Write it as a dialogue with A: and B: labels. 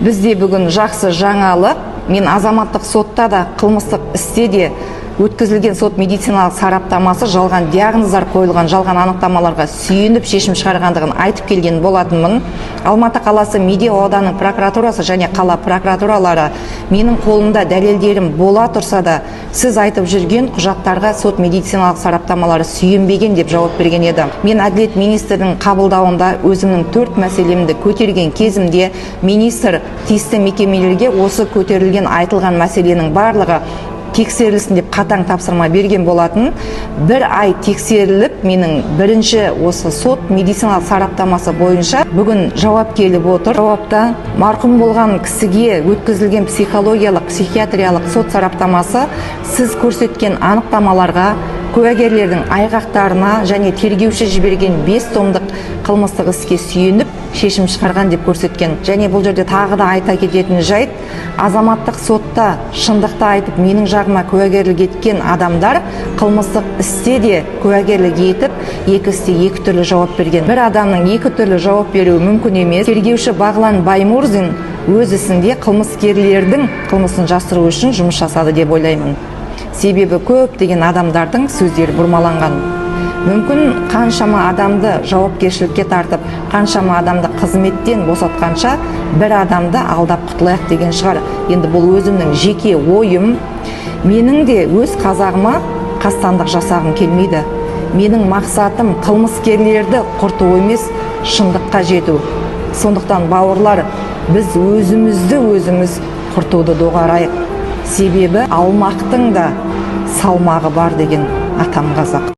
A: Бізде бүгін жақсы жаңалық. Мен азаматтық сотта да, қылмыстық істе де өткізілген сот медициналық сараптамасы жалған диагноздар қойылған жалған анықтамаларға сүйеніп шешім шығарғандығын айтып келген болатынмын. Алматы қаласы Медеу ауданының прокуратурасы және қала прокуратуралары менің қолымда дәлелдерім бола тұрса да, сіз айтып жүрген құжаттарға сот медициналық сараптамалары сүйенбеген деп жауап берген еді. Мен әділет министрінің қабылдауында өзімнің 4 мәселемді көтерген кезімде министр тиісті мекемелерге осы көтерілген айтылған мәселенің барлығы тексерілсін деп қатаң тапсырма берген болатын. 1 ай тексеріліп, менің бірінші осы сот медициналық сараптамасы бойынша бүгін жауап келіп отыр. Жауапта марқұм болған кісіге өткізілген психологиялық, психиатриялық сот сараптамасы сіз көрсеткен анықтамаларға, куәгерлердің айғақтарына және тергеуші жіберген 5 томдық қылмыстық іске сүйеніп шешім шығарған деп көрсеткен. Және бұл жерде тағы да айта кететін жайт, азаматтық сотта шындықты айтып менің жағыма куәгерлік еткен адамдар қылмыстық істе де куәгерлік етіп, екі істе екі түрлі жауап берген. Bir адамның екі түрлі жауап беруі мүмкін емес. Тергеуші Бағлан Баймурзин өз ісінде қылмыскерлердің қылмысын жасыру үшін жұмыс жасады деп ойлаймын. Себебі көптеген адамдардың сөздері бұрмаланған. Мүмкін қаншама адамды жауапкершілікке тартып, қаншама адамды қызметтен босатқанша бір адамды алдап құтылайық деген шығар. Енді бұл өзімнің жеке ойым. Менің де өз қазағыма қастандық жасағым келмейді. Менің мақсатым қылмыскерлерді құрту емес, шындыққа жету. Сондықтан бауырлар, біз өзіміз құртуды доғарайық. Себебі алмақтың да салмағы бар деген атам қазақ.